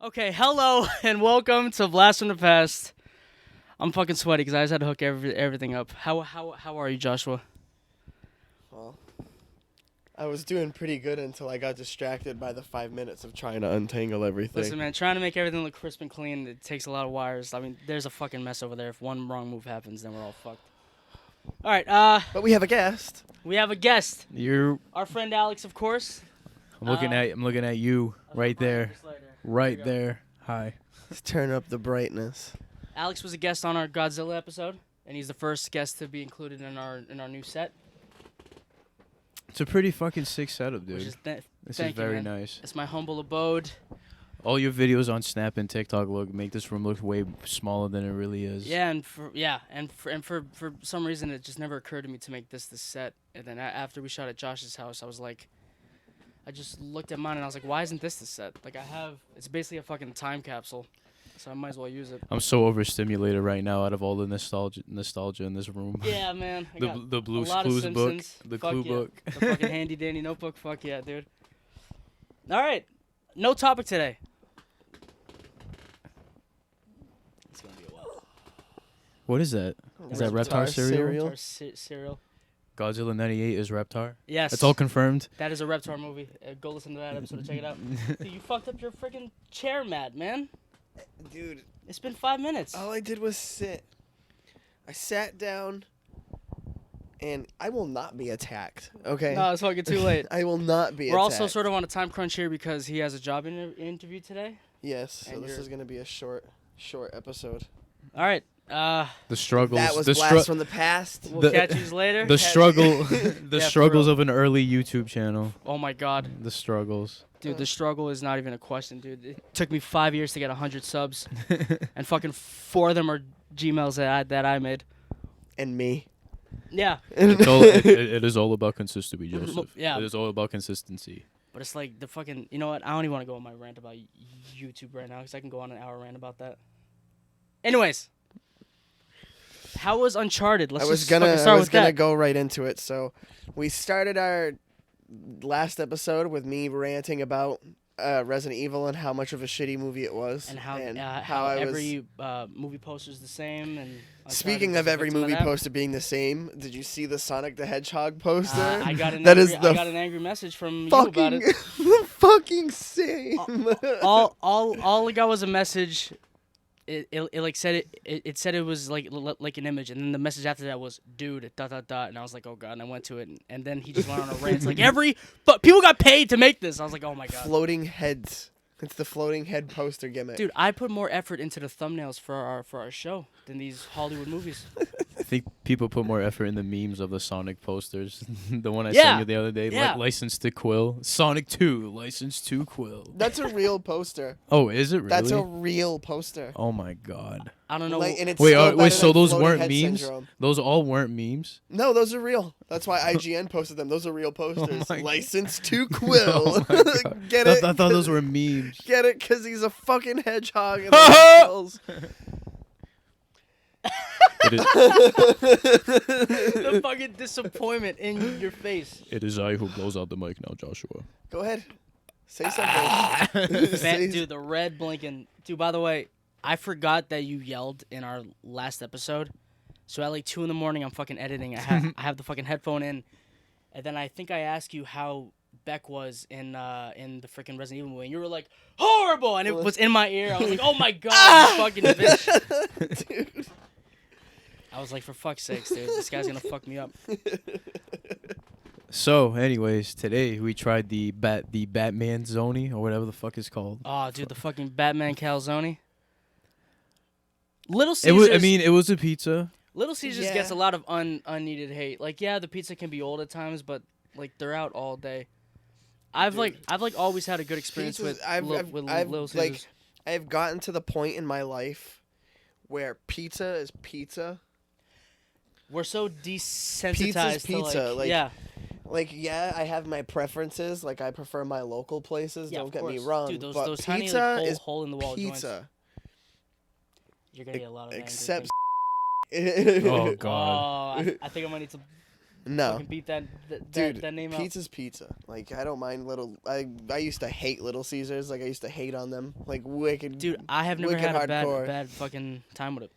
Okay, hello and welcome to Blast from the Past. I'm fucking sweaty because I just had to hook everything up. How are you, Joshua? Well, I was doing pretty good until I got distracted by the 5 minutes of trying to untangle everything. Listen, man, trying to make everything look crisp and clean, it takes a lot of wires. I mean, there's a fucking mess over there. If one wrong move happens, then we're all fucked. All right, But we have a guest. we have a guest. You're. Our friend Alex, of course. I'm looking at you right there, right there. Hi. Let's turn up the brightness. Alex was a guest on our Godzilla episode, and he's the first guest to be included in our new set. It's a pretty fucking sick setup, dude. Which is This is thank you, very man. nice. It's my humble abode. All your videos on Snap and TikTok make this room look way smaller than it really is. Yeah, and for some reason it just never occurred to me to make this the set. And then after we shot at Josh's house, I was like, I just looked at mine and I was like, why isn't this the set? Like it's basically a fucking time capsule, so I might as well use it. I'm so overstimulated right now out of all the nostalgia in this room. Yeah, man. I got the a Blue's lot of Clues book, Simpsons. the Fuck Clue yeah. book. The fucking handy dandy notebook. Fuck yeah, dude. All right, no topic today. It's gonna be a while. What is that? Is that Reptar cereal? Cereal. Godzilla 98 is Reptar? Yes. It's all confirmed? That is a Reptar movie. Go listen to that episode and check it out. Dude, you fucked up your freaking chair mat, man. Dude, It's been 5 minutes. all I did was sit. I sat down, and I will not be attacked, okay? No, it's fucking too late. I will not be We're attacked. also sort of on a time crunch here because he has a job interview today. Yes, so And this you're- is going to be a short episode. All right. The struggles. That was the Blast from the Past. We'll The- catch you later. the struggle. The Yeah, for struggles real. of an early YouTube channel. Oh my god. The struggles. Dude, the struggle is not even a question, dude. It took me 5 years to get 100 subs. And fucking 4 of them are Gmails that I made. And me. Yeah. It is all about consistency, Joseph. Yeah. It is all about consistency. But it's like the fucking... You know what? I don't even want to go on my rant about YouTube right now because I can go on an hour rant about that. Anyways. How was Uncharted? I was gonna go right into it. So, we started our last episode with me ranting about Resident Evil and how much of a shitty movie it was, And how I every movie poster's the same. And Speaking of every movie poster being the same, did you see the Sonic the Hedgehog poster? I got an That angry, is the I got an angry message from you about fucking it. the fucking same. All I got was a message. It like said it said it was like an image, and then the message after that was dude ... and I was like, oh god, and I went to it, and then he just went on a rant. It's like but people got paid to make this. I was like, oh my god. Floating heads. It's the floating head poster gimmick. Dude, I put more effort into the thumbnails for our show than these Hollywood movies. I think people put more effort in the memes of the Sonic posters. The one I Yeah. sent you the other day, Yeah. License to Quill. Sonic 2, License to Quill. That's a real poster. Oh, is it really? That's a real poster. Oh my god. I don't know. And it's Wait, still wait, better so than those floating weren't head memes? syndrome. Those all weren't memes? No, those are real. That's why IGN posted them. Those are real posters. my God. License to Quill. Oh my God. Get it? I thought those were memes. Get it? Because he's a fucking hedgehog and he kills. It is, the fucking disappointment in your face. it is I who blows out the mic now, Joshua. Go ahead. Say something. Dude, the red blinking. Dude, by the way, I forgot that you yelled in our last episode. So at like 2 in the morning, I'm fucking editing. I have the fucking headphone in, and then I think I asked you how Beck was in the freaking Resident Evil movie, and you were like horrible, and it was in my ear. I was like, oh my god, you fucking bitch. Dude. I was like, for fuck's sakes, dude, this guy's gonna fuck me up. So, anyways, today we tried the Batman Zoni, or whatever the fuck it's called. Oh, dude, the fucking Batman calzone. Little Caesars. It was a pizza. Little Caesars Yeah. gets a lot of unneeded hate. Like, yeah, the pizza can be old at times, but like they're out all day. I've always had a good experience Pizzas- with I've- Little Caesars. like, I've gotten to the point in my life where pizza is pizza. We're so desensitized Pizza's to pizza, like, yeah, Like, yeah, I have my preferences. Like, I prefer my local places. yeah, Don't of get me course. wrong. Dude, those but tiny pizza like, is hole in the wall joints. pizza. You're gonna get a lot of angry Except. things. Oh god. Oh, I think I might need some No. Fucking beat that Dude, that name out. pizza's pizza. Like, I don't mind little... I used to hate Little Caesars. Like, I used to hate on them. Like, wicked... Dude, I have never wicked had a hardcore. bad fucking time with it.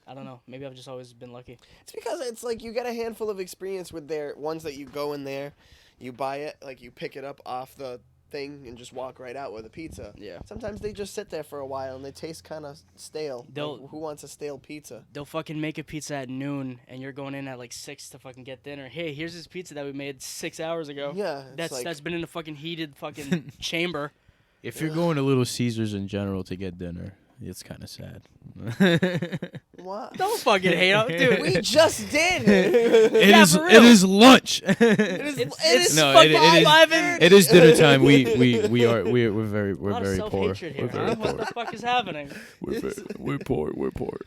I don't know. Maybe I've just always been lucky. It's because it's like you get a handful of experience with their ones that you go in there, you buy it, like you pick it up off the thing and just walk right out with a pizza. Yeah. Sometimes they just sit there for a while and they taste kind of stale. They'll- Like, who wants a stale pizza? They'll fucking make a pizza at noon, and you're going in at like 6 to fucking get dinner. Hey, here's this pizza that we made 6 hours ago. Yeah, it's That's been in a fucking heated fucking chamber. If you're going to Little Caesars in general to get dinner, it's kind of sad. What? Don't fucking hate on, dude. We just did. Yeah, for real. It is lunch. It is. It's No, fucking it is- 5 It is dinner time. We're very A lot of poor. self-hatred We're here, very huh? poor. What the fuck is happening? We're poor. We're poor.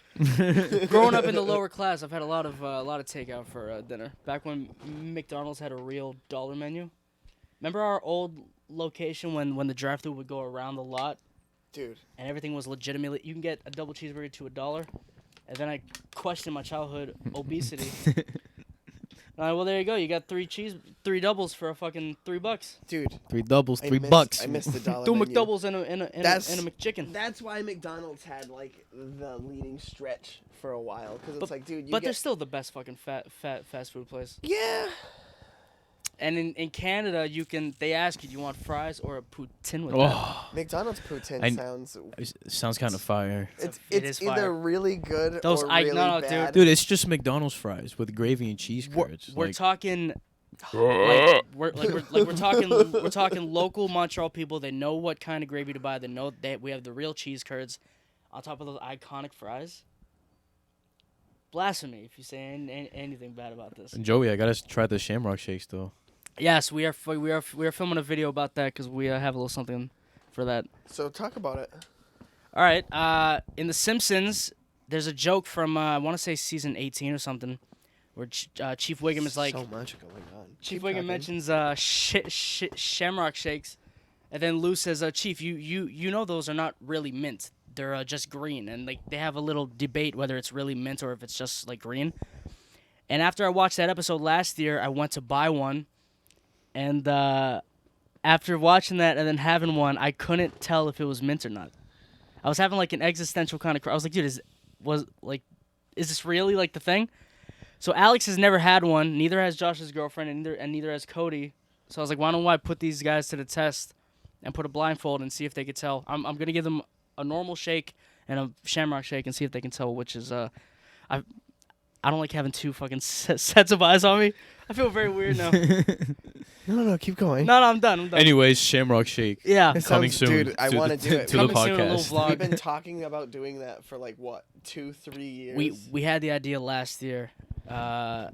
Growing up in the lower class, I've had a lot of takeout for dinner. Back when McDonald's had a real dollar menu. Remember our old location when the drive-thru would go around the lot Dude, and everything was legitimately, you can get a double cheeseburger to $1. And then I questioned my childhood obesity. Well, there you go. You got three doubles for a fucking $3. dude. 3 doubles, I $3. I missed the dollar Two menu. McDoubles and a McChicken. That's why McDonald's had like the leading stretch for a while because it's like, dude, you But get... they're still the best fucking fast food place. Yeah. And in Canada, they ask you, do you want fries or a poutine with that? Oh, McDonald's poutine I- sounds... it sounds kind of fire. It's It is either fire. really good Those or really no, dude. bad. Dude, it's just McDonald's fries with gravy and cheese curds. We're like, talking, we're talking local Montreal people. They know what kind of gravy to buy. They know that we have the real cheese curds, on top of those iconic fries. Blasphemy if you say anything bad about this. Joey, I gotta try the Shamrock Shakes though. Yes, we are filming a video about that because we have a little something for that. So talk about it. All right. In The Simpsons, there's a joke from I want to say season 18 or something, where Chief Wiggum is like, so much going on. Chief Keep Wiggum talking. mentions Shamrock Shakes, and then Lou says, Chief, you know those are not really mint. They're just green, and like they have a little debate whether it's really mint or if it's just like green. And after I watched that episode last year, I went to buy one, and after watching that and then having one, I couldn't tell if it was mint or not. I was having like an existential kind of. I was like, dude, is this really like the thing? So Alex has never had one. Neither has Josh's girlfriend, and neither has Cody. So I was like, why don't I put these guys to the test and put a blindfold and see if they could tell. I'm gonna give them a normal shake and a Shamrock Shake and see if they can tell which is I don't like having two fucking sets of eyes on me. I feel very weird now. No, keep going. No, I'm done. Anyways, Shamrock Shake. Yeah. It Coming sounds- soon. dude, I to wanna the- do it. to the Coming soon, a little podcast. vlog. We've been talking about doing that for like what, 2-3 years? We had the idea last year.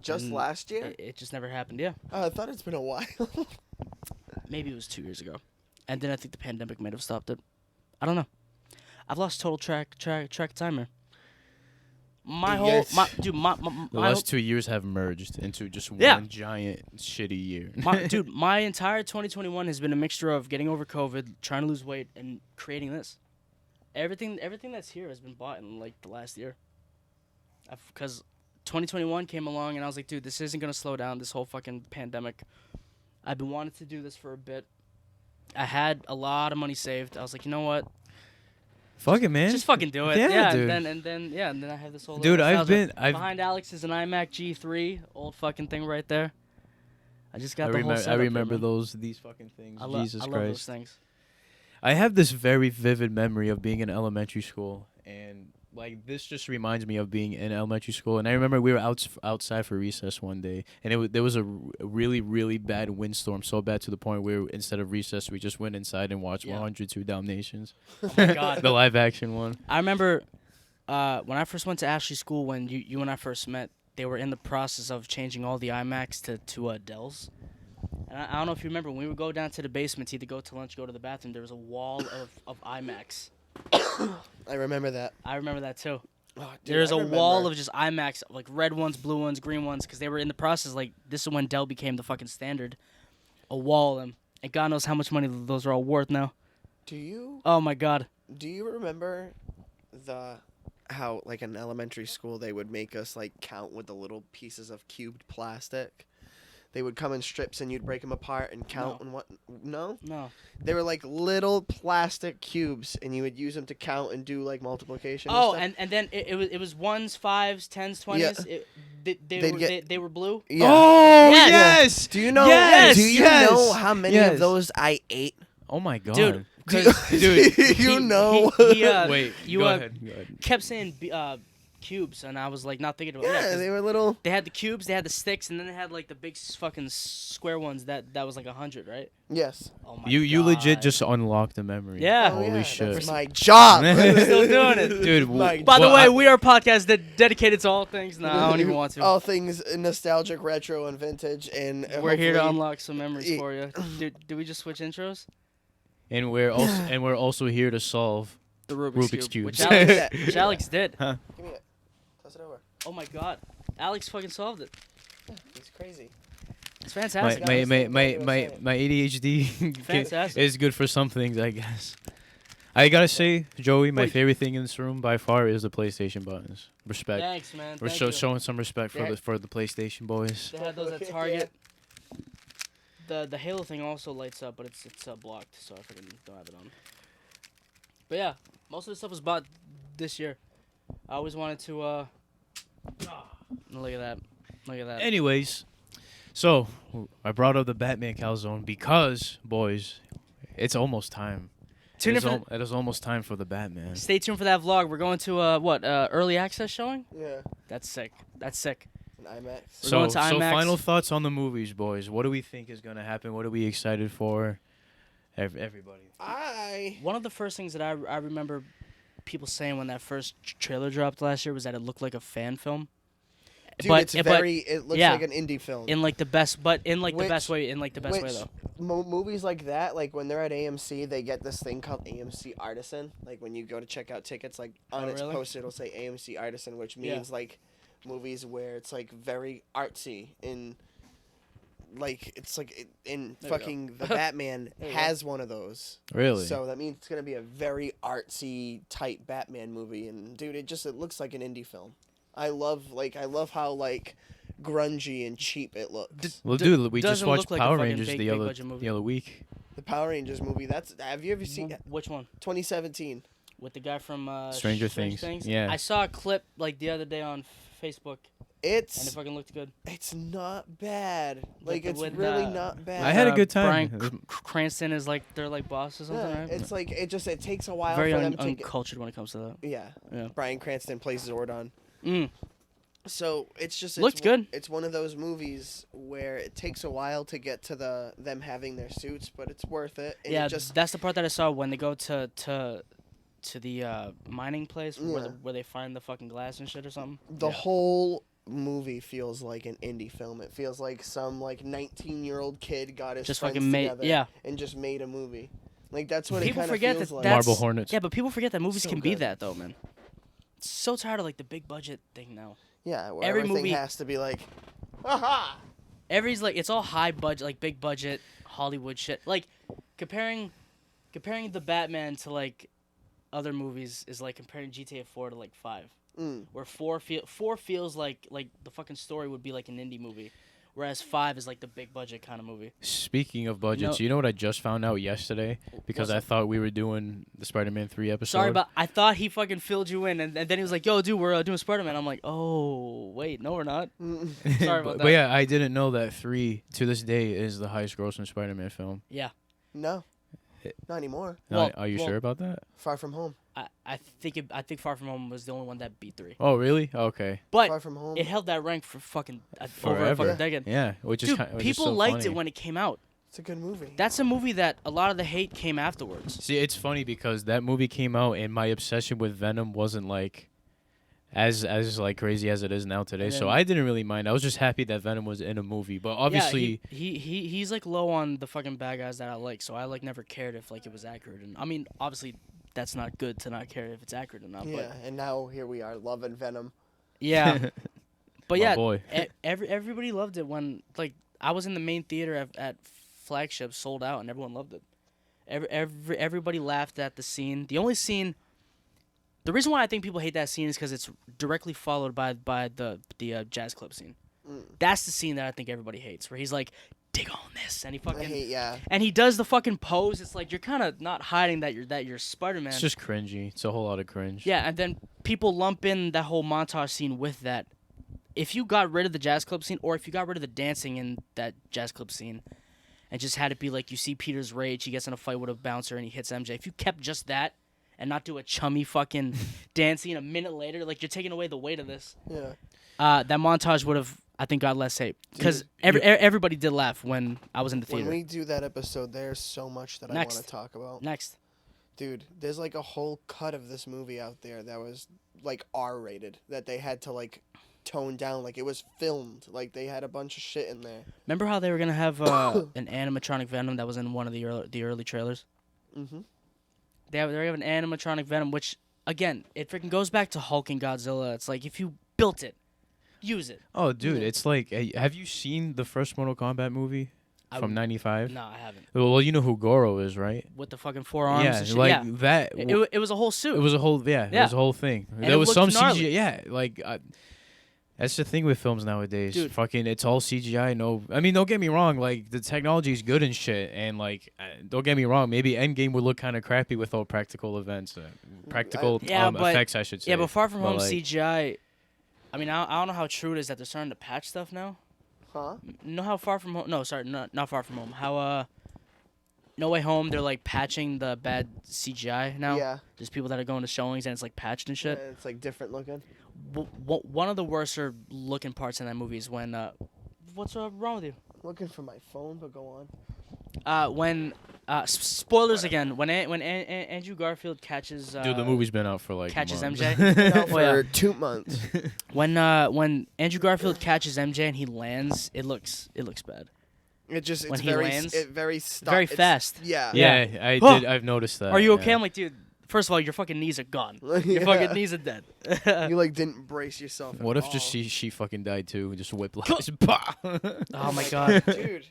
Just and last year? It just never happened. Yeah. Oh, I thought it's been a while. Maybe it was 2 years ago, and then I think the pandemic might have stopped it. I don't know. I've lost total track of time here. Yes. The my last 2 years have merged into just Yeah. one giant shitty year. my entire 2021 has been a mixture of getting over COVID, trying to lose weight, and creating this. Everything that's here has been bought in like the last year. Because 2021 came along and I was like, dude, this isn't gonna slow down. This whole fucking pandemic. I've been wanting to do this for a bit. I had a lot of money saved. I was like, you know what? Fuck it, man. Just fucking do it. Yeah, dude. And then I have this whole Dude, little nostalgia. I've behind Alex is an iMac G3, old fucking thing right there. I just got I the whole remember, setup I here, remember man. these fucking things. I Jesus love Christ. those things. I have this very vivid memory of being in elementary school, and like this just reminds me of being in elementary school. And I remember we were outside for recess one day, and there was a really, really bad windstorm, so bad to the point where instead of recess, we just went inside and watched Yeah. 102 Dalmatians, Oh my God. the live action one. I remember when I first went to Ashley's school, when you and I first met, they were in the process of changing all the iMacs to Dells. And I don't know if you remember, when we would go down to the basement to either go to lunch, go to the bathroom, there was a wall of iMacs. I remember that. I remember that too. Oh, dude, There's I a remember. wall of just iMacs, like red ones, blue ones, green ones, because they were in the process. Like, this is when Dell became the fucking standard. A wall of them. And God knows how much money those are all worth now. Do you Oh my God. remember how like in elementary school they would make us like count with the little pieces of cubed plastic? they would come in strips and you'd break them apart and count No. and what? No, No. they were like little plastic cubes, and you would use them to count and do like multiplication. Oh, and and then it was ones, fives, tens, 20s. They were blue. stuff. Yeah. Oh Yes. yes. Do you know? Yes, Do you yes, know how many yes. of those I ate? Oh my god, Dude. dude. You know. He, Wait, you go ahead. Go ahead. kept saying cubes, and I was like not thinking about it. Yeah, 'cause they were little. they had the cubes, they had the sticks, and then they had like the big fucking square ones that was like 100, right? Yes. Oh my You legit God. just unlocked the memory. Yeah. Oh, Holy yeah, shit. That's my job. We're still doing it. Dude, My By the well, way, I- we are a podcast that dedicated to all things. No, I don't even want to. All things nostalgic, retro, and vintage, and We're here to hopefully- unlock some memories for you. Did we just switch intros? and we're also here to solve The Rubik's, Rubik's Cube, which Cubes. Alex, which Alex did. Give me it. Toss it over. Oh my God, Alex fucking solved it. He's crazy. It's my fantastic. my ADHD Fantastic. is good for some things, I guess. I gotta say, Joey, my Wait. favorite thing in this room by far is the PlayStation buttons. Respect. Thanks, man. We're Thank you. showing some respect Yeah. for the PlayStation boys. They had those at Target. The Halo thing also lights up, but it's blocked, so I freaking don't have it on. But yeah, most of the stuff was bought this year. I always wanted to. Look at that. Look at that. Anyways, so I brought up the Batman calzone because, boys, it's almost time. Tune in It is, for it is almost time for the Batman. Stay tuned for that vlog. We're going to early access showing. Yeah. That's sick. That's sick. An IMAX. We're going to IMAX. final thoughts on the movies, boys. What do we think is gonna happen? What are we excited for? Everybody. One of the first things that I remember people saying when that first trailer dropped last year was that it looked like a fan film. Dude, But- it's but- very. It looks yeah. like an indie film. In like the best, but in like the Which- best way. In like the best way which though. Movies like that, like when they're at AMC, they get this thing called AMC Artisan. Like when you go to check out tickets, like on Oh, its really? poster it'll say AMC Artisan, which Yeah. means like movies where it's like very artsy and like it's like in There we go. fucking the Batman There we go. has one of those. Really? So that means it's gonna be a very artsy type Batman movie, and dude, it looks like an indie film. I love how like grungy and cheap it looks. Well, D- dude, we just doesn't watched look like a Power fucking Rangers big- the big other budget movie. the other week. The Power Rangers movie. Have you ever seen Which one? 2017? With the guy from Stranger Things. Yeah. I saw a clip like the other day on Facebook, and it It's fucking looked good. not bad. Like the- it's with, really uh, not bad. I had a good time. Bryan Cranston is like their like boss or something, Yeah, right? it's like it takes a while Very for them to uncultured when it comes to that. yeah. Yeah. Bryan Cranston plays Zordon. Mm. So it's Looked good. It's one of those movies where it takes a while to get to them having their suits, but it's worth it. And Yeah, it just that's the part that I saw when they go to the mining place where, Yeah. where they find the fucking glass and shit or something. the Yeah. whole movie feels like an indie film. It feels like some like 19-year-old kid got his Just friends fucking made together yeah. and just made a movie. Like that's what People it kind of forget feels that like. that's Marble Hornets. Yeah, but people forget that movies So can be good. that though, man. So tired of like the big budget thing now. Yeah, where every everything movie- has to be like, haha. Every's like it's all high budget, like big budget Hollywood shit. Like comparing the Batman to like other movies is like comparing GTA 4 to like 5. Where 4 feels like the fucking story would be like an indie movie, whereas 5 is like the big budget kind of movie. Speaking of budgets, No. you know what I just found out yesterday? Because What's I thought we were doing the Spider-Man 3 episode. Sorry, but I thought he fucking filled you in, and then he was like, "Yo, dude, we're doing Spider-Man." I'm like, "Oh, wait, no, we're not." Sorry about that. But yeah, I didn't know that 3 to this day is the highest grossing Spider-Man film. Yeah, No, not anymore. Well- Are you well- sure about that? Far From Home. I think Far From Home was the only one that beat 3, Oh, really? Okay. but Far From Home. it held that rank for fucking over a Forever. fucking decade. Yeah, which is Dude, kind, which people is so liked funny. it when it came out. It's a good movie. That's a movie that a lot of the hate came afterwards. See, it's funny because that movie came out and my obsession with Venom wasn't like as like crazy as it is now today. And So then- I didn't really mind. I was just happy that Venom was in a movie. But obviously, yeah, he's like low on the fucking bad guys that I like, so I like never cared if like it was accurate. And I mean, obviously, that's not good to not care if it's accurate or not. yeah, and now here we are, loving Venom. But yeah, but my yeah, boy. everybody loved it when like I was in the main theater at Flagship, sold out, and everyone loved it. Everybody laughed at the scene. The only scene, the reason why I think people hate that scene is because it's directly followed by the jazz club scene. That's the scene that I think everybody hates, where he's like, dig on this, and he I fucking hate, yeah. and he does the fucking pose. It's like you're kind of not hiding that you're Spider-Man. It's just cringy. It's a whole lot of cringe. Yeah, and then people lump in that whole montage scene with that. If you got rid of the jazz club scene, or if you got rid of the dancing in that jazz club scene, and just had it be like you see Peter's rage, he gets in a fight with a bouncer and he hits MJ. If you kept just that and not do a chummy fucking dance scene a minute later, like you're taking away the weight of this. Yeah. That montage would have, I think, got less hate because everybody did laugh when I was in the When theater. we do that episode, there's so much that I want to talk about. Next. Dude, there's like a whole cut of this movie out there that was like R-rated that they had to like tone down. Like it was filmed. Like they had a bunch of shit in there. Remember how they were gonna have an animatronic Venom that was in one of the early trailers? Mm-hmm. They have an animatronic Venom, which again, it freaking goes back to Hulk and Godzilla. It's like if you built it, use it. Oh, dude, it's like, have you seen the first Mortal Kombat movie from '95? No, I haven't. Well, you know who Goro is, right? With the fucking forearms. Yeah, and shit. like yeah. that. It was a whole suit. It was a whole, it was a whole thing. And There it was looked some gnarly. CGI. Yeah, like that's the thing with films nowadays. Dude. Fucking, it's all CGI. No, I mean, don't get me wrong. Like the technology is good and shit, and like, don't get me wrong. Maybe Endgame would look kind of crappy with all practical events, practical but- effects, I should say. Yeah, but Far From Home like, CGI. I mean, I don't know how true it is that they're starting to patch stuff now. Huh? Know how Far From Home? No, sorry, not Far From Home. How No Way Home? They're like patching the bad CGI now. Yeah. There's people that are going to showings and it's like patched and shit. It's like different looking. One of the worser looking parts in that movie is when what's wrong with you? Looking for my phone, but go on. When spoilers again. When Andrew Garfield catches dude, the movie's been out for like catches months. MJ. Now for Oh, yeah. 2 months. When Andrew Garfield catches MJ and he lands, it looks bad. It just When it's he very lands, very very it's- fast. Yeah. Yeah, I Huh. did. I've noticed that. Are you yeah. okay? I'm like, dude. First of all, your fucking knees are gone. Your Yeah. fucking knees are dead. You like didn't brace yourself. at What if all. just she fucking died too? Just whiplash. Bah! Oh my god. dude?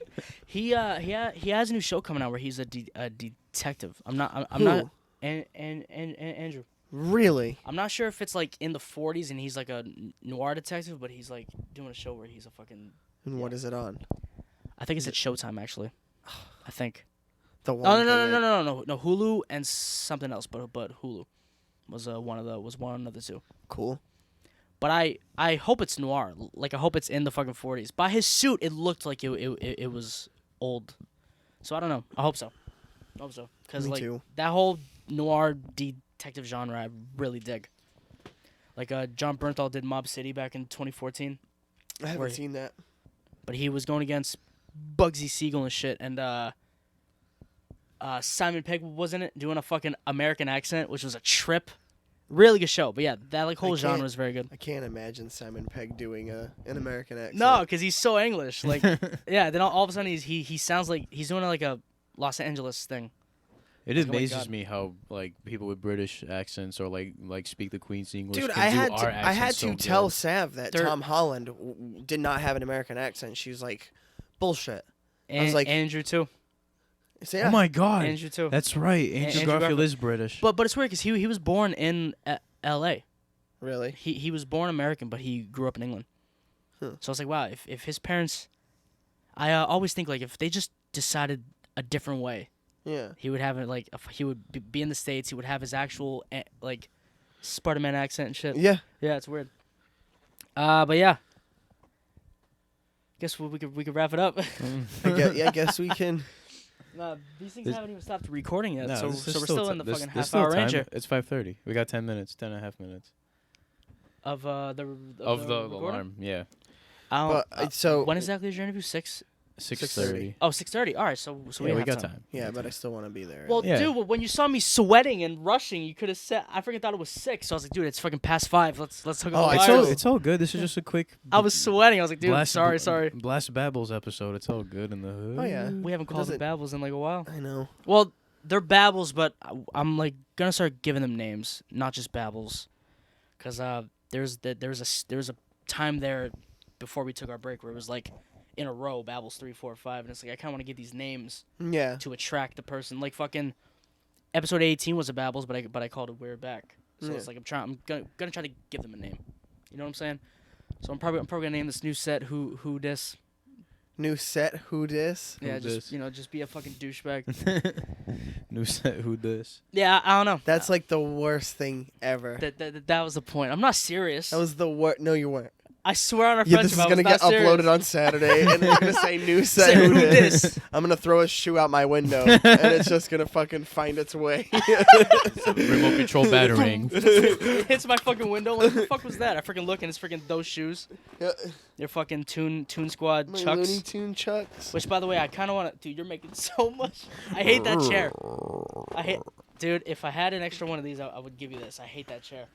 He has a new show coming out where he's a detective. I'm not Who? Andrew. Really? I'm not sure if it's like in the 40s and he's like a noir detective, but he's like doing a show where he's a fucking. And what is it on? I think it's at Showtime actually. I think. The one. Oh thing no Hulu and something else, but Hulu was one of the two. Cool. But I hope it's noir. Like I hope it's in the fucking 40s. By his suit, it looked like it was old. So I don't know. I hope so. Because Me like too. that whole noir detective genre, I really dig. Like John Bernthal did Mob City back in 2014, I haven't Where- seen that. but he was going against Bugsy Siegel and shit, and Simon Pegg was in it doing a fucking American accent, which was a trip. Really good show, but yeah, that like whole I genre can't- is very good. I can't imagine Simon Pegg doing an American accent. No, because he's so English. Like, yeah. Then all of a sudden he sounds like he's doing like a Los Angeles thing. It Like, oh my amazes God. me how like people with British accents or like speak the Queen's English. Dude, can I do had our to, I had accents so to tell good. Sav that They're- Tom Holland did not have an American accent. She was like, bullshit. I was like- Andrew too. So, yeah. Oh my god, Andrew too. that's right. Andrew Andrew Garfield Garfield. is British. But it's weird because he was born in L.A. Really? He was born American, but he grew up in England. Huh. So I was like, wow, if his parents, I always think like if they just decided a different way, Yeah. he would have it like he would be in the States. He would have his actual like Spider-Man accent and shit. Yeah. Yeah, it's weird. But yeah. Guess we could wrap it up. I guess we can. Nah, these things This- haven't even stopped recording yet, No, so this is we're still ti- in the this- fucking there's half still hour time. range here It's 5:30. We got 10 minutes, 10.5 minutes of the of the recording? alarm. Yeah, But so when exactly is your interview? 6:30. Oh, 6:30. All right, so Yeah, we have got time. yeah, but I still want to be there. Well, Yeah. dude, when you saw me sweating and rushing, you could have said. I freaking thought it was 6. So I was like, dude, it's fucking past 5. Let's talk Oh, about it's wireless. It's all good. This is just a quick. I was sweating. I was like, dude, sorry. Blast Babbles episode. It's all good in the hood. Oh, yeah. We haven't called does them it- babbles in like a while. I know. Well, they're babbles, but I'm like gonna start giving them names, not just babbles, because there's a time there before we took our break where it was like in a row babbles 3, 4, 5, and it's like I kind of want to give these names Yeah. to attract the person. Like fucking episode 18 was a babbles, but I called it We're Back. So Yeah. it's like I'm gonna try to give them a name. You know what I'm saying? So I'm probably gonna name this new set Who Dis. New set, who dis? Yeah, Who just dis? just be a fucking douchebag. New set. Who this? Yeah, I don't know. That's like the worst thing ever. That was the point. I'm not serious. That was the worst. No, you weren't. I swear on our Yeah, friendship, this is I was gonna get not serious. uploaded on Saturday, and it's gonna say new set. Say who who dis. dis. I'm gonna throw a shoe out my window, and it's just gonna fucking find its way. Remote control battering. It hits my fucking window. Like, what the fuck was that? I freaking look and it's freaking those shoes. Yeah, They're fucking Toon Squad my Chucks. Looney Tune Chucks. Which, by the way, I kind of want to. Dude, you're making so much. I hate that chair. Dude, if I had an extra one of these, I would give you this. I hate that chair.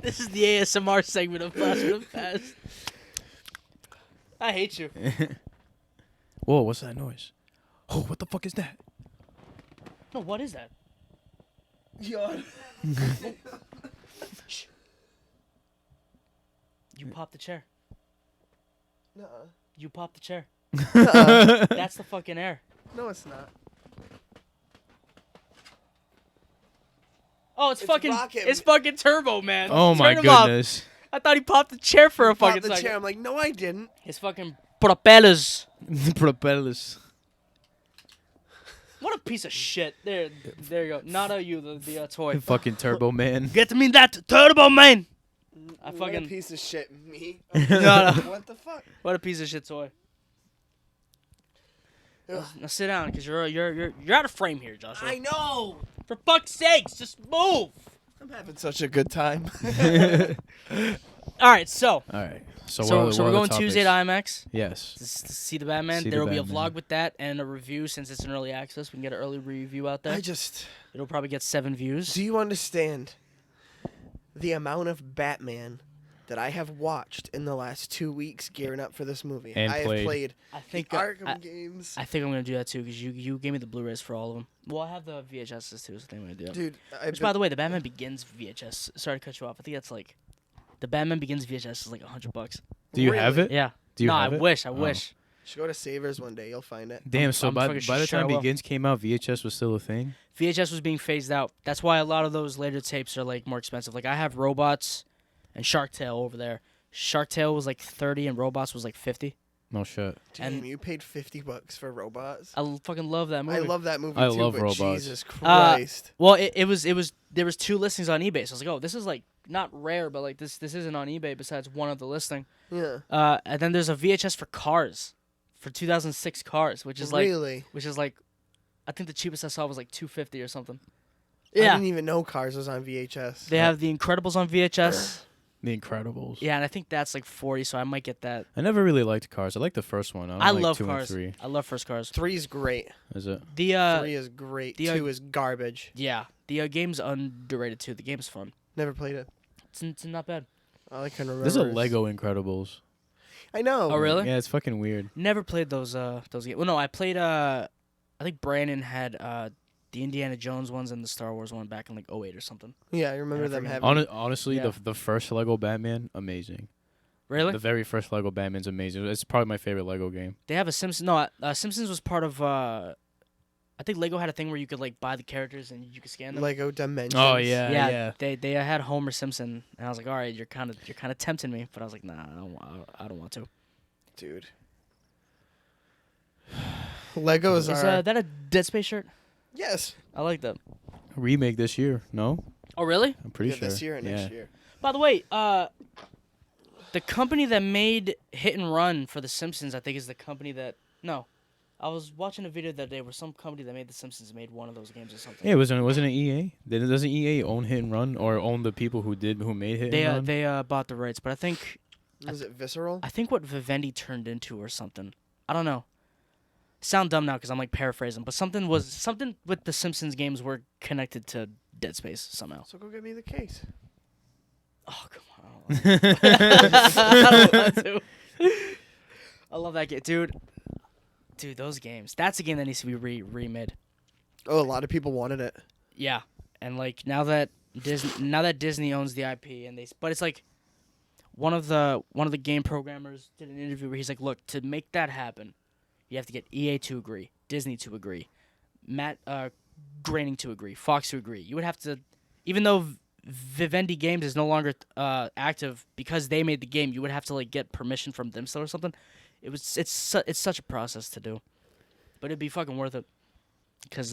This is the ASMR segment of Blast from the Past. I hate you. Whoa, what's that noise? Oh, what the fuck is that? No, what is that? God. You popped the chair. Nuh-uh. You popped the chair. Nuh-uh. That's the fucking air. No, it's not. Oh, it's fucking. rocking. It's fucking turbo, man. Oh my Turn him up. goodness. I thought he popped the chair for a Popped fucking the second. chair. I'm like, no, I didn't. His fucking propellers. The propellers. What a piece of shit. There you go. Not you, the toy. Fucking Turbo Man. Get me that turbo, man. I What a fucking. piece of shit, me. No. What the fuck? What a piece of shit toy. Ugh. Now sit down, cause you're out of frame here, Joshua. I know. For fuck's sakes, just move. I'm having such a good time. All right, so All right. So we're what are going the Tuesday to topics? IMAX Yes. to see the Batman. See the There will be a Batman. vlog with that and a review since it's an early access. We can get an early review out there. It'll probably get 7 views. Do you understand the amount of Batman that I have watched in the last 2 weeks gearing up for this movie? And I have played. played I the think Arkham games. I think I'm gonna do that too, cause you gave me the Blu-rays for all of them. Well, I have the VHSs too, so I think I'm gonna do that. Dude, Which, by the way, the Batman Begins VHS. Sorry to cut you off. I think that's like, the Batman Begins VHS is like $100. Do you have Really? it? Yeah. Do you no, have I it? wish. I Oh. wish. should go to Savers one day. You'll find it. Damn, so I'm by fucking the sure I time will. Begins came out, VHS was still a thing? VHS was being phased out. That's why a lot of those later tapes are like more expensive. Like I have Robots and Shark Tale over there. Shark Tale was like 30 and Robots was like 50. No shit. Damn, And- you paid $50 for Robots. Fucking love that movie. I love that movie I too, love but Robots. Jesus Christ. Well, it was there was 2 listings on eBay. So I was like, oh, this is like not rare, but like this isn't on eBay besides one other listing. Yeah. And then there's a VHS for Cars, for 2006 Cars, which is like Really? I think the cheapest I saw was like $250 or something. I Yeah. didn't even know Cars was on VHS. They have The Incredibles on VHS. The Incredibles. Yeah, and I think that's like 40, so I might get that. I never really liked Cars. I liked the first one. I, don't I like love 2 Cars. And 3. I love first Cars. 3's great. Is it? The 3 is great. the, 2 is garbage. yeah, the game's underrated too. The game's fun. Never played it. It's not bad. All I can remember. There's a is- Lego Incredibles. I know. Oh really? Yeah, it's fucking weird. Never played those games. Well, no, I played I think Brandon had the Indiana Jones ones and the Star Wars one back in like 08 or something. Yeah, I remember I them forget. having. Honestly, Yeah. the first Lego Batman, amazing. Really? The very first Lego Batman's amazing. It's probably my favorite Lego game. They have a Simpsons. No, Simpsons was part of. I think Lego had a thing where you could like buy the characters and you could scan them. Lego Dimensions. Oh yeah, yeah. They had Homer Simpson, and I was like, all right, you're kind of tempting me, but I was like, nah, I don't want to. Dude. Legos Is are. that a Dead Space shirt? Yes. I like that. Remake this year? No, Oh really? I'm pretty Yeah, sure. this year and next year. By the way, the company that made Hit and Run for The Simpsons, I think, is the company that no. I was watching a video that day where some company that made The Simpsons made one of those games or something. Yeah, wasn't it EA? Doesn't EA own Hit and Run or own the people who made Hit and Run? They bought the rights, but I think Was it Visceral? what Vivendi turned into or something. I don't know. Sound dumb now because I'm like paraphrasing, but something with the Simpsons games were connected to Dead Space somehow. So go get me the case. Oh come on! I don't want to. I love that game, dude. Dude, those games. That's a game that needs to be remade. Oh, a lot of people wanted it. Yeah, and like now that Disney owns the IP, but it's like one of the game programmers did an interview where he's like, look, to make that happen, you have to get EA to agree, Disney to agree, Matt Groening to agree, Fox to agree. You would have to, even though Vivendi Games is no longer active because they made the game, you would have to like get permission from them still or something. It's such a process to do, but it'd be fucking worth it because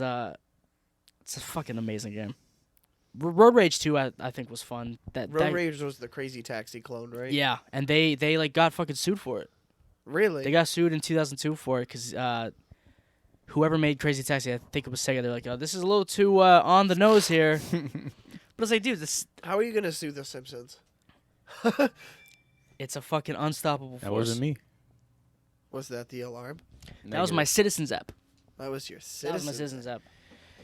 it's a fucking amazing game. Road Rage 2 I think was fun. Road Rage was the Crazy Taxi clone, right? Yeah, and they like got fucking sued for it. Really? They got sued in 2002 for it because whoever made Crazy Taxi, I think it was Sega. They're like, oh, this is a little too on the nose here. But it's like, dude, how are you gonna sue The Simpsons? it's a fucking unstoppable force. That wasn't me. Was that the alarm? That was my Citizens app. That was your Citizens. That was my Citizens app.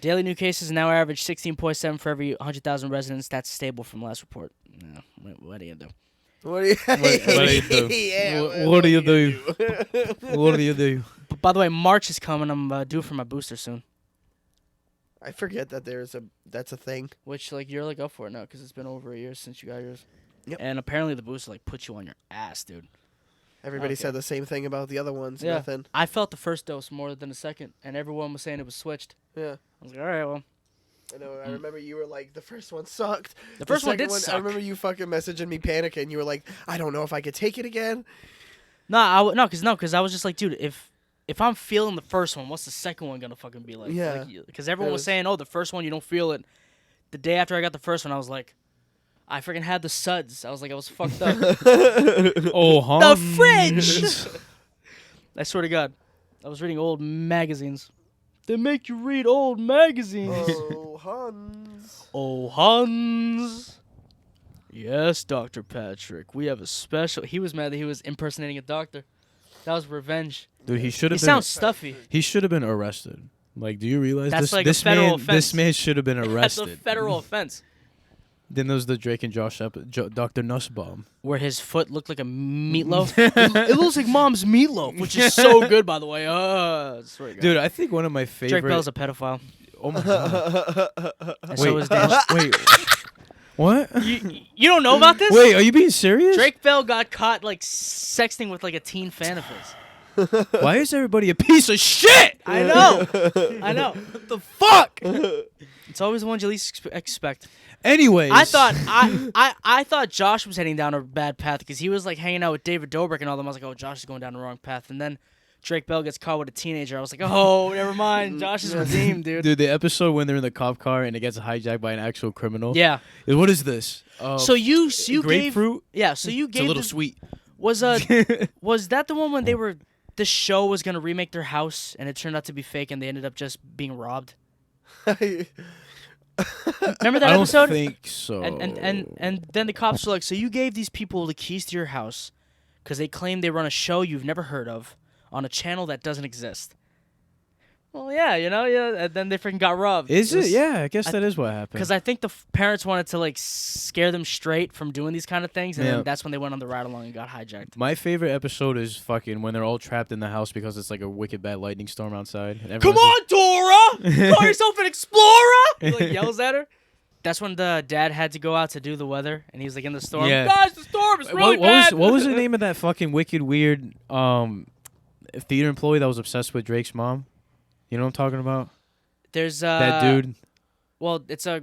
Daily new cases now average 16.7 for every 100,000 residents. That's stable from last report. No, what do you do? What do you, what do you do? Yeah, what do you do? What do you do? But by the way, March is coming. I'm due for my booster soon. I forget that that's a thing. Which like you're like up for it now because it's been over a year since you got yours. Yep. And apparently the booster like puts you on your ass, dude. Everybody Okay. said the same thing about the other ones. Yeah. Nothing. I felt the first dose more than the second, and everyone was saying it was switched. Yeah. I was like, all right, well. I know. I remember you were like, the first one sucked. The first one second did suck. I remember you fucking messaging me panicking. You were like, I don't know if I could take it again. No, because I was just like, dude, if I'm feeling the first one, what's the second one gonna fucking be like? Yeah. Because everyone was saying, oh, the first one you don't feel it. The day after I got the first one, I was like, I freaking had the suds. I was like, I was fucked up. Oh, The fridge. I swear to God, I was reading old magazines. They make you read old magazines. Oh, Hans. Oh, Hans. Yes, Dr. Patrick. We have a special. He was mad that he was impersonating a doctor. That was revenge. Dude, he should He have been. sounds stuffy. He should have been arrested. Like, do you realize That's this? like a this federal man. offense. This man should have been That's arrested. a federal offense. Then there was the Drake and Josh Dr. Nussbaum. Where his foot looked like a meatloaf. It looks like mom's meatloaf, which is so good, by the way. I swear to God. Dude, I think one of my favorite. Drake Bell's a pedophile. Oh my god. And so is Dan. Wait. What? You don't know about this? Wait, are you being serious? Drake Bell got caught like sexting with like a teen fan of his. Why is everybody a piece of shit? I know. I know. What the fuck? It's always the ones you least expect. Anyways, I thought Josh was heading down a bad path because he was like hanging out with David Dobrik and all them. I was like, oh, Josh is going down the wrong path. And then Drake Bell gets caught with a teenager. I was like, oh, never mind. Josh is redeemed, dude. Dude, the episode when they're in the cop car and it gets hijacked by an actual criminal. Yeah. What is this? So you gave grapefruit. Yeah. So you It's gave a little sweet. Was that the one when they were the show was gonna remake their house and it turned out to be fake and they ended up just being robbed? Remember that I don't episode? think so. And then the cops were like, so you gave these people the keys to your house because they claim they run a show you've never heard of on a channel that doesn't exist. Well, yeah, and then they freaking got robbed. Is it? Yeah, I guess that is what happened. Because I think the parents wanted to like scare them straight from doing these kind of things, and then that's when they went on the ride along and got hijacked. My favorite episode is fucking when they're all trapped in the house because it's like a wicked bad lightning storm outside. And Come on, Dora! Call yourself an explorer! He like yells at her. That's when the dad had to go out to do the weather, and he was like in the storm. Yeah. Guys, the storm is really bad. What was the name of that fucking wicked weird theater employee that was obsessed with Drake's mom? You know what I'm talking about? There's that dude. Well, it's a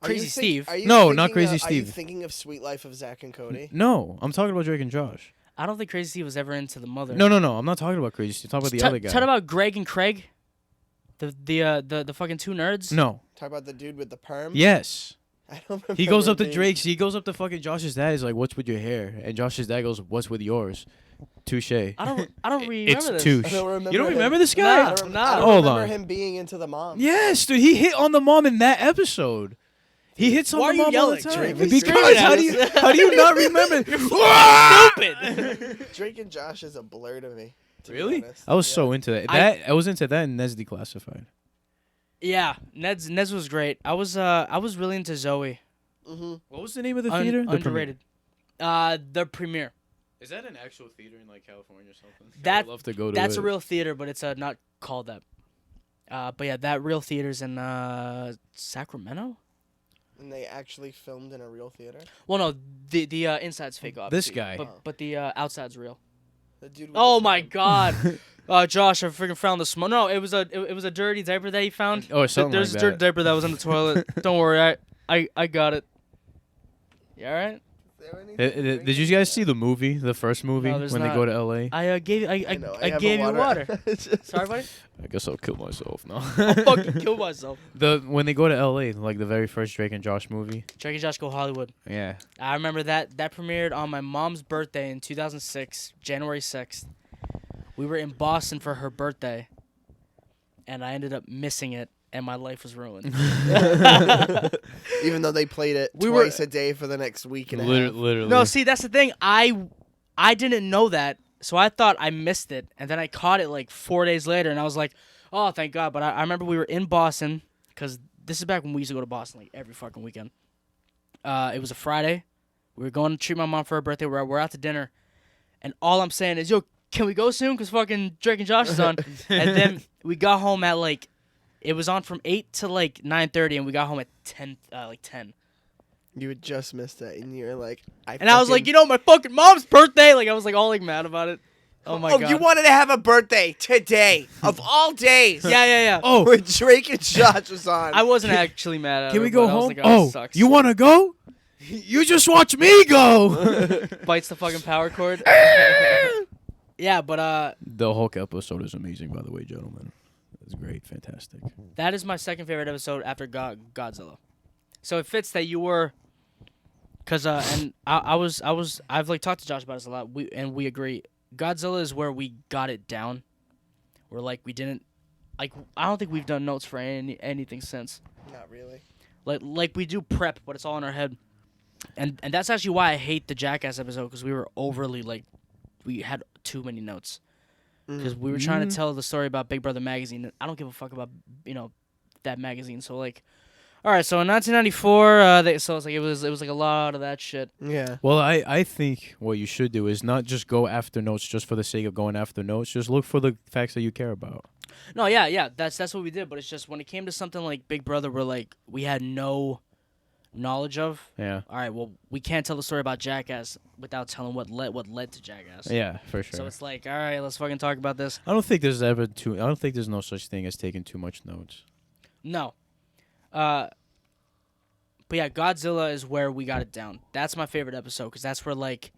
Crazy Steve. No, not Crazy Steve. Are you thinking of Sweet Life of Zach and Cody? No, I'm talking about Drake and Josh. I don't think Crazy Steve was ever into the mother. No. I'm not talking about Crazy Steve. I'm talking about the other guy. Talk about Greg and Craig. The fucking two nerds. No. Talk about the dude with the perm? Yes. I don't remember. He goes up to name. Drake's. He goes up to fucking Josh's dad. He's like, "What's with your hair?" And Josh's dad goes, "What's with yours?" Touche. I don't remember It's this. touche. I don't remember You don't him. remember this guy? Nah. I don't Hold remember on. him being into the mom. Yes, dude. He hit on the mom in that episode. He hits on Why the are mom you all the yelling, time. Drake? Because Screaming how at do you us. how do you not remember? Stupid. Drake and Josh is a blur to me. To be Really? honest. I was Yeah. so into that. I was into that and Ned's Declassified. Yeah, Ned's was great. I was really into Zoe. Mm-hmm. What was the name of the theater? The Underrated. The Premiere. Is that an actual theater in like California or something? That- I'd love to go to That's it. a real theater, but it's not called that. But yeah, that real theater's in Sacramento. And they actually filmed in a real theater. Well, no, the inside's fake, obviously. guy. But the outside's real. The dude with Oh the my perm. God. Josh, I freaking found the smoke. No, it was a dirty diaper that he found. Oh, something There's like a dirty that. diaper that was in the toilet. Don't worry, I got it. You all right? Did you guys see the movie, the first movie, No, there's when not. they go to L.A.? I gave I have gave a you water. Sorry, buddy. I guess I'll kill myself now. I'll fucking kill myself. When they go to L.A., like the very first Drake and Josh movie. Drake and Josh Go Hollywood. Yeah. I remember that premiered on my mom's birthday in 2006, January 6th. We were in Boston for her birthday, and I ended up missing it, and my life was ruined. Even though they played it We were- twice a day for the next week and a half. Literally. No, see, that's the thing. I didn't know that, so I thought I missed it, and then I caught it like 4 days later, and I was like, oh, thank God. But I remember we were in Boston, because this is back when we used to go to Boston like every fucking weekend. It was a Friday. We were going to treat my mom for her birthday. We're out to dinner, and all I'm saying is, yo, can we go soon? Because fucking Drake and Josh is on. And then we got home at like, it was on from 8 to like 9:30, and we got home at 10. You had just missed it, and you're like, I was like, my fucking mom's birthday. Like, I was like all like mad about it. Oh my God. you wanted to have a birthday today of all days. Yeah. Oh, When Drake and Josh was on. I wasn't actually mad at can her, we go but I was home? like, Oh, this sucks. you want to go? You just watch me go. Bites the fucking power cord. Yeah, but The Hulk episode is amazing, by the way, gentlemen. It's great, fantastic. that is my second favorite episode after Godzilla. So it fits that you were, cause and I've like talked to Josh about this a lot. We agree. Godzilla is where we got it down. We're like we didn't, like I don't think we've done notes for anything since. Not really. Like we do prep, but it's all in our head. And that's actually why I hate the Jackass episode, because we were overly like, we had too many notes. Because we were trying to tell the story about Big Brother magazine. And I don't give a fuck about that magazine. So like, all right. So in 1994, so it's like it was like a lot of that shit. Yeah. Well, I think what you should do is not just go after notes just for the sake of going after notes. Just look for the facts that you care about. No, yeah. That's what we did. But it's just when it came to something like Big Brother, we're like we had no knowledge of. Yeah. All right. Well, we can't tell the story about Jackass without telling what led to Jackass. Yeah, for sure. So it's like, all right, let's fucking talk about this. I don't think there's no such thing as taking too much notes. No. But yeah, Godzilla is where we got it down. That's my favorite episode, because that's where like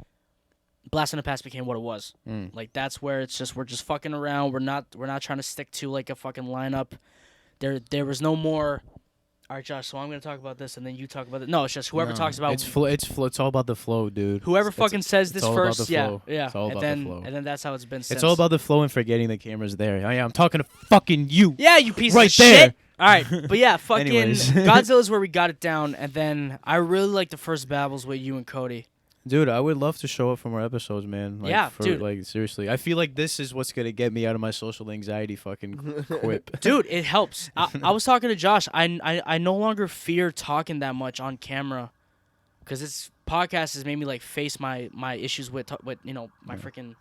Blast in the Past became what it was. Like that's where it's just we're just fucking around. We're not trying to stick to like a fucking lineup. There was no more. All right, Josh. So I'm gonna talk about this, and then you talk about it. No, it's just whoever talks about. It's all about the flow, dude. Whoever fucking says this all about first, the yeah. flow. It's all and about then the flow. and then that's how it's been. Since. It's all about the flow and forgetting the camera's there. I'm talking to fucking you. Yeah, you piece right of there. shit. All right, but yeah, fucking Anyways. Godzilla's where we got it down, and then I really like the first babbles with you and Cody. Dude, I would love to show up for more episodes, man. Like, Yeah, dude. Like, seriously. I feel like this is what's going to get me out of my social anxiety fucking quip. Dude, it helps. I was talking to Josh. I no longer fear talking that much on camera, because this podcast has made me like face my issues with my freaking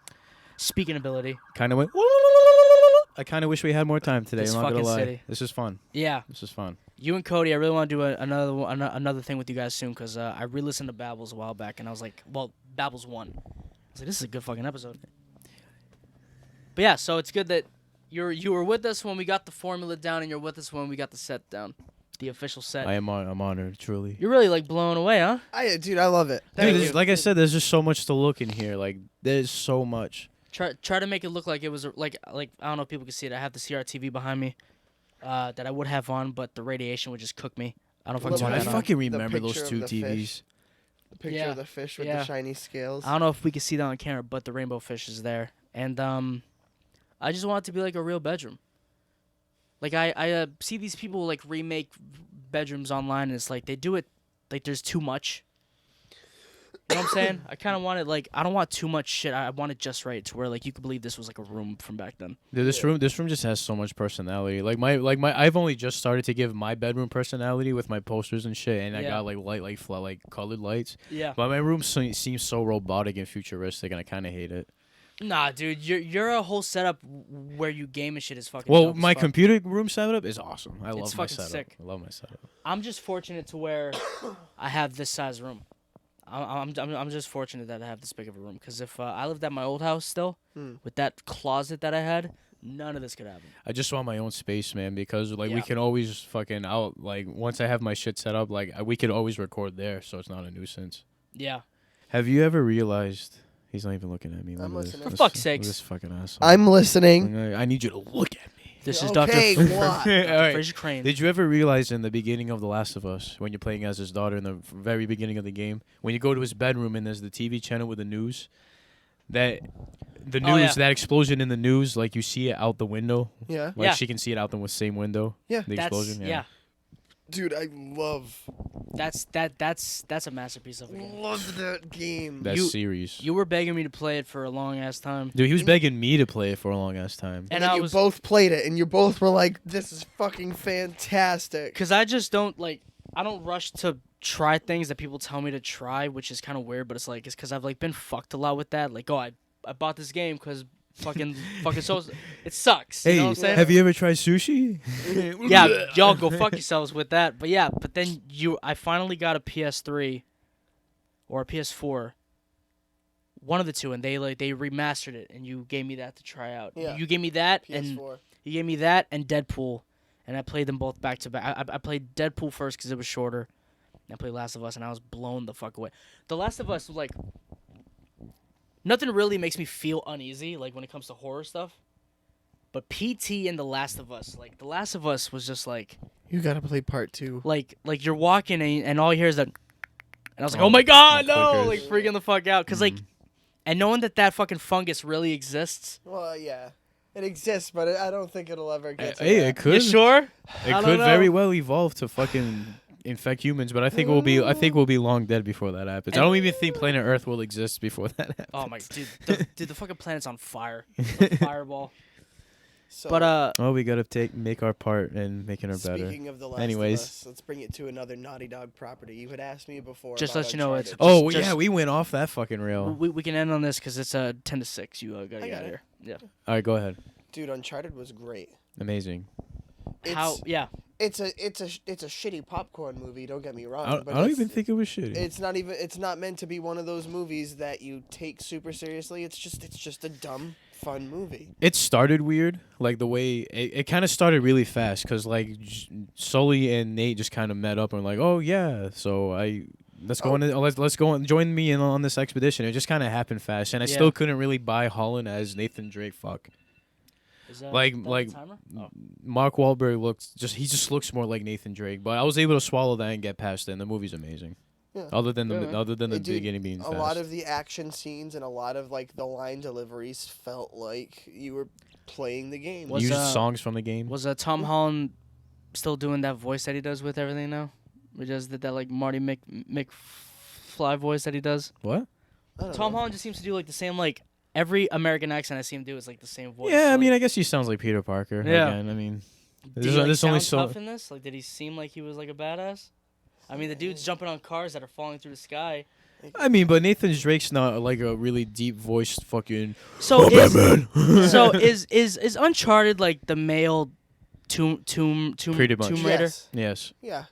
speaking ability. Kind of went. I kind of wish we had more time today. This I'm not gonna fucking lie. city. This is fun. Yeah, This is fun. you and Cody. I really want to do another thing with you guys soon, because I re-listened to Babbles a while back, and I was like, well, Babbles 1. I was like, this is a good fucking episode. But yeah, so it's good that you were with us when we got the formula down, and you're with us when we got the set down, the official set. I'm honored, truly. You're really like blown away, huh? Dude, I love it. Thank Dude, you. like I said, there's just so much to look in here. Like, there's so much. Try to make it look like it was like I don't know if people can see it. I have the CRTV behind me that I would have on, but the radiation would just cook me. I don't fucking Well, want I that on. fucking The remember those picture of two the TVs. fish. The picture Yeah. of the fish with Yeah. the shiny scales. I don't know if we can see that on camera, but the rainbow fish is there, and I just want it to be like a real bedroom. Like I see these people like remake bedrooms online, and it's like they do it like there's too much. You know what I'm saying? I kind of want it like I don't want too much shit. I want it just right to where like you could believe this was like a room from back then. Dude, this room just has so much personality. Like my I've only just started to give my bedroom personality with my posters and shit, and I Yeah. got like colored lights. Yeah. But my room seems so robotic and futuristic, and I kind of hate it. Nah, dude, you're a whole setup where you game and shit is fucking. Well, dope as my fuck. computer room setup is awesome. I It's love my fucking setup. sick. I love my setup. I'm just fortunate to where I have this size room. I'm just fortunate that I have this big of a room. Because if I lived at my old house still, with that closet that I had, none of this could happen. I just want my own space, man, because like we Yeah. can always fucking out. Like once I have my shit set up, like we could always record there, so it's not a nuisance. Yeah. Have you ever realized he's not even looking at me? I'm Look at this. listening. For fuck's Look at sakes. this fucking asshole. I'm listening. I need you to look at me. This is Okay, Dr. what? Dr. All right. Fraser Crane. Did you ever realize in the beginning of The Last of Us, when you're playing as his daughter in the very beginning of the game, when you go to his bedroom and there's the TV channel with the news, that the news, Oh, yeah. that explosion in the news, like you see it out the window, Yeah. like Yeah. she can see it out the same window. Yeah. The explosion. Yeah. Dude, I love That's a masterpiece of a game. that game. That You- series. You were begging me to play it for a long ass time. Dude, he was begging me to play it for a long ass time. And And then I you was both played it, and you both were like, "This is fucking fantastic." because I just don't I don't rush to try things that people tell me to try, which is kind of weird. But it's because I've been fucked a lot with that. Like, oh, I bought this game because fucking so it sucks. Hey, You know what I'm saying? have you ever tried sushi? Yeah, y'all go fuck yourselves with that. But yeah, but then I finally got a PS3 or a PS4, one of the two, and they remastered it, and you gave me that to try out. Yeah. You gave me that, and PS4. you gave me that and Deadpool, and I played them both back to back. I played Deadpool first because it was shorter. And I played Last of Us, and I was blown the fuck away. The Last of Us was nothing really makes me feel uneasy when it comes to horror stuff. But PT and The Last of Us, The Last of Us was just You gotta play part 2. like you're walking and all you hear is that, and I was like, Oh, oh my god, the no, clickers. freaking the fuck out, because and knowing that fucking fungus really exists. Well, yeah, it exists, but I don't think it'll ever get to Hey, that. it could. You sure? It I don't could know. very well evolve to fucking infect humans, but I think we'll be long dead before that happens. I don't even think planet Earth will exist before that happens. Oh my dude, the fucking planet's on fire. It's a fireball. So, But Well, we gotta make our part in making her better. speaking of the Last Anyways. of Us, let's bring it to another Naughty Dog property. You had asked me before. Just about let you know it's- Uncharted. Oh just- yeah, we went off that fucking rail. we can end on this because it's 10-6. You gotta I get got out of it. here. Yeah. All right, go ahead. Dude, Uncharted was great. Amazing. How? Yeah. It's a shitty popcorn movie. Don't get me wrong. I but don't it's- even think it was shitty. It's not meant to be one of those movies that you take super seriously. It's just a dumb, fun movie. It started weird, like the way it kind of started really fast, cause Sully and Nate just kind of met up and oh yeah, so let's go let's go and join me on this expedition. It just kind of happened fast, and I Yeah. still couldn't really buy Holland as Nathan Drake. Fuck, Is that, Like- that like- the timer? Oh. Mark Wahlberg looks more like Nathan Drake, but I was able to swallow that and get past it. And the movie's amazing. Yeah. Other than Yeah, man. the Dude, beginning being a fast. lot of the action scenes and a lot of the line deliveries felt like you were playing the game. Was, used uh, songs from the game. Was Tom Holland still doing that voice that he does with everything now? He just did that Marty McFly voice that he does. What? I don't Tom know. Holland just seems to do the same every American accent I see him do is the same voice. Yeah, I So, mean, I guess he sounds like Peter Parker. Yeah. Again. I mean, did there's, he there's only sound so. tough in this? Did he seem like he was a badass? I mean, the dude's jumping on cars that are falling through the sky. I mean, but Nathan Drake's not a really deep voiced fucking. So Batman. is Uncharted the male Tomb Pretty much. Tomb Raider? Yes. Yes. Yeah.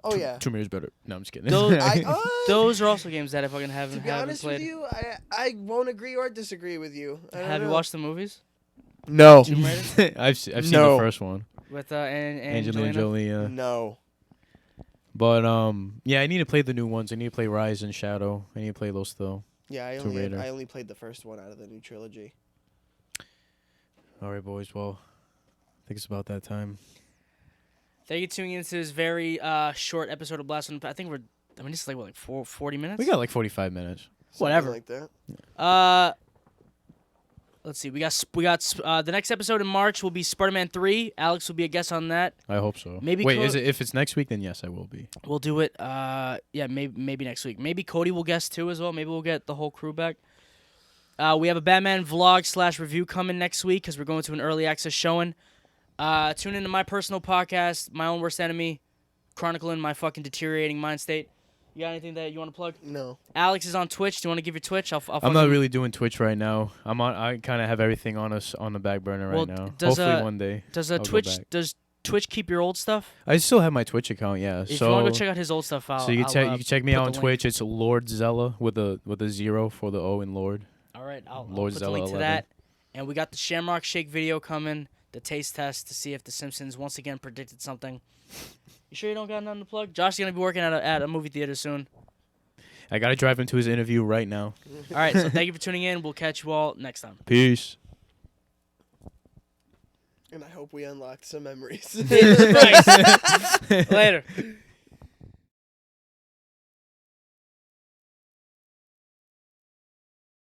Oh yeah. Tomb Raider's better. No, I'm just kidding. Those- Those Those are also games that I fucking to haven't be honest played. with you, I won't agree or disagree with you. I don't Have you know. watched the movies? No. Tomb Raider I've seen No. the first one. with Angelina Angelina Jolie. Yeah. No. But yeah, I need to play the new ones. I need to play Rise and Shadow. I need to play those still. Yeah, Tomb Raider. I only played the first one out of the new trilogy. All right, boys. Well, I think it's about that time. Thank you for tuning into this very short episode of Blast. I think this is 40 minutes. We got 45 minutes. Something Whatever. like that. Let's see. We got the next episode in March will be Spider-Man 3. Alex will be a guest on that. I hope so. Maybe Wait, Co- is it if it's next week? Then yes, I will be. We'll do it. Yeah, maybe next week. Maybe Cody will guest too as well. Maybe we'll get the whole crew back. We have a Batman vlog / review coming next week because we're going to an early access showing. Tune into my personal podcast, My Own Worst Enemy, chronicling my fucking deteriorating mind state. You got anything that you want to plug? No. Alex is on Twitch. Do you want to give your Twitch? I'm fucking- not really doing Twitch right now. I kind of have everything on the back burner right Well, now. does, Hopefully one day. Does I'll go Twitch back. keep your old stuff? I still have my Twitch account. Yeah. If you So want to go check out his old stuff, so you can check me put out the on link. Twitch. It's Lord Zella with a 0 for the O in Lord. All right, I'll Lord put the Zella link to 11. that. And we got the Shamrock Shake video coming, the taste test to see if The Simpsons once again predicted something. You sure you don't got nothing to plug? Josh is gonna be working at a movie theater soon. I gotta drive him to his interview right now. All right, so thank you for tuning in. We'll catch you all next time. Peace. And I hope we unlocked some memories. Jesus Christ. Later.